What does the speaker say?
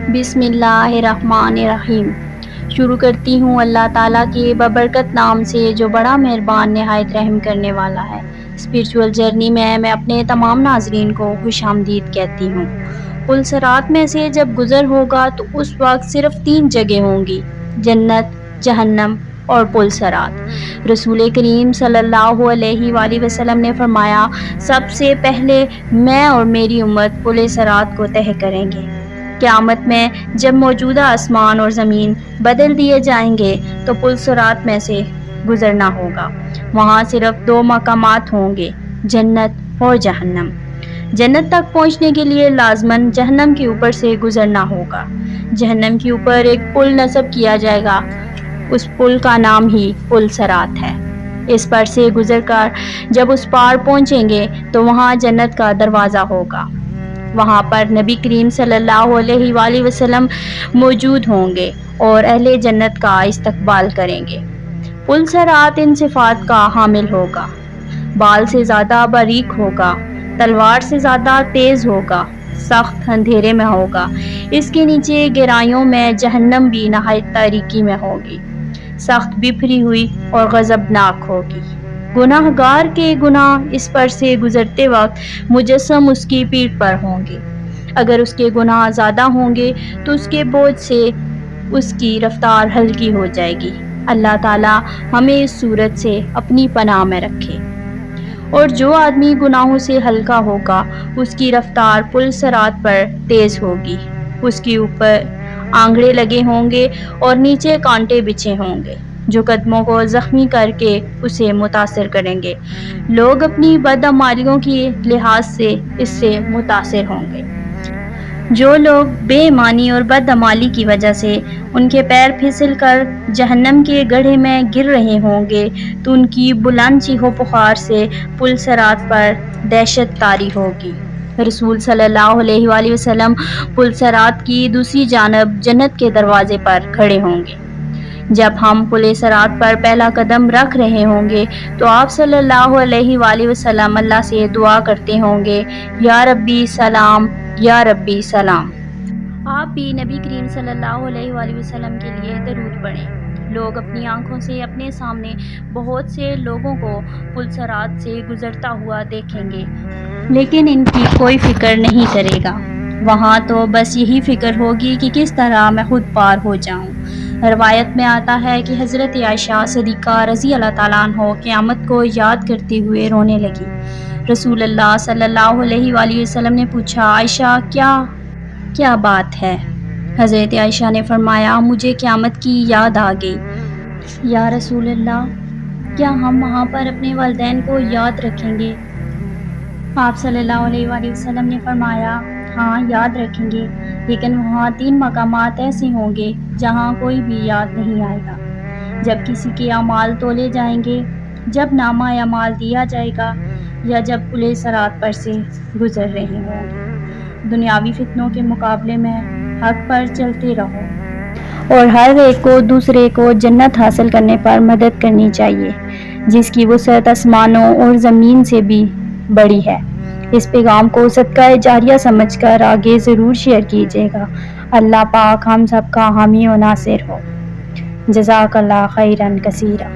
بسم اللہ الرحمن الرحیم۔ شروع کرتی ہوں اللہ تعالیٰ کے ببرکت نام سے جو بڑا مہربان نہایت رحم کرنے والا ہے۔ اسپرچول جرنی میں اپنے تمام ناظرین کو خوش آمدید کہتی ہوں۔ پل صراط میں سے جب گزر ہوگا تو اس وقت صرف 3 جگہ ہوں گی: جنت، جہنم اور پل صراط۔ رسول کریم صلی اللہ علیہ وآلہ وسلم نے فرمایا، سب سے پہلے میں اور میری امت پل صراط کو طے کریں گے۔ قیامت میں جب موجودہ آسمان اور زمین بدل دیے جائیں گے تو پل صراط میں سے گزرنا ہوگا۔ وہاں صرف 2 مقامات ہوں گے: جنت اور جہنم۔ جنت تک پہنچنے کے لیے لازماً جہنم کے اوپر سے گزرنا ہوگا۔ جہنم کے اوپر ایک پل نصب کیا جائے گا، اس پل کا نام ہی پل صراط ہے۔ اس پر سے گزر کر جب اس پار پہنچیں گے تو وہاں جنت کا دروازہ ہوگا۔ وہاں پر نبی کریم صلی اللہ علیہ وآلہ وسلم موجود ہوں گے اور اہل جنت کا استقبال کریں گے۔ پل صراط ان صفات کا حامل ہوگا: بال سے زیادہ باریک ہوگا، تلوار سے زیادہ تیز ہوگا، سخت اندھیرے میں ہوگا۔ اس کے نیچے گہرائیوں میں جہنم بھی نہایت تاریکی میں ہوگی، سخت بپھری ہوئی اور غضبناک ہوگی۔ گناہ گار کے گناہ اس پر سے گزرتے وقت مجسم اس کی پیٹھ پر ہوں گے۔ اگر اس کے گناہ زیادہ ہوں گے تو اس کے بوجھ سے اس کی رفتار ہلکی ہو جائے گی۔ اللہ تعالیٰ ہمیں اس صورت سے اپنی پناہ میں رکھے۔ اور جو آدمی گناہوں سے ہلکا ہوگا اس کی رفتار پل صراط پر تیز ہوگی۔ اس کے اوپر آنگڑے لگے ہوں گے اور نیچے کانٹے بچھے ہوں گے جو قدموں کو زخمی کر کے اسے متاثر کریں گے۔ لوگ اپنی بدعمالیوں کے لحاظ سے اس سے متاثر ہوں گے۔ جو لوگ بے ایمانی اور بدعمالی کی وجہ سے ان کے پیر پھسل کر جہنم کے گڑھے میں گر رہے ہوں گے تو ان کی بلند چیخ و پکار سے پل صراط پر دہشت طاری ہوگی۔ رسول صلی اللہ علیہ وآلہ وسلم پل صراط کی دوسری جانب جنت کے دروازے پر کھڑے ہوں گے۔ جب ہم پل صراط پر پہلا قدم رکھ رہے ہوں گے تو آپ صلی اللہ علیہ وآلہ وسلم اللہ سے دعا کرتے ہوں گے، یا ربی سلام، یا ربی سلام۔ آپ بھی نبی کریم صلی اللہ علیہ وآلہ وسلم کے لیے درود پڑھیں۔ لوگ اپنی آنکھوں سے اپنے سامنے بہت سے لوگوں کو پل صراط سے گزرتا ہوا دیکھیں گے، لیکن ان کی کوئی فکر نہیں کرے گا۔ وہاں تو بس یہی فکر ہوگی کہ کس طرح میں خود پار ہو جاؤں۔ روایت میں آتا ہے کہ حضرت عائشہ صدیقہ رضی اللہ تعالیٰ عنہ قیامت کو یاد کرتے ہوئے رونے لگی۔ رسول اللہ صلی اللہ علیہ وآلہ وسلم نے پوچھا، عائشہ کیا بات ہے؟ حضرت عائشہ نے فرمایا، مجھے قیامت کی یاد آ گئی۔ یا رسول اللہ، کیا ہم وہاں پر اپنے والدین کو یاد رکھیں گے؟ آپ صلی اللہ علیہ وآلہ وسلم نے فرمایا، ہاں یاد رکھیں گے، لیکن وہاں 3 مقامات ایسے ہوں گے جہاں کوئی بھی یاد نہیں آئے گا: جب کسی کے اعمال تولے جائیں گے، جب نامہ اعمال دیا جائے گا، یا جب پل صراط پر سے گزر رہے ہوں گے۔ دنیاوی فتنوں کے مقابلے میں حق پر چلتے رہو اور ہر ایک کو دوسرے کو جنت حاصل کرنے پر مدد کرنی چاہیے، جس کی وسعت آسمانوں اور زمین سے بھی بڑی ہے۔ اس پیغام کو صدقہ جاریہ سمجھ کر آگے ضرور شیئر کیجیے گا۔ اللہ پاک ہم سب کا حامی و ناصر ہو۔ جزاک اللہ خیرا کثیرا۔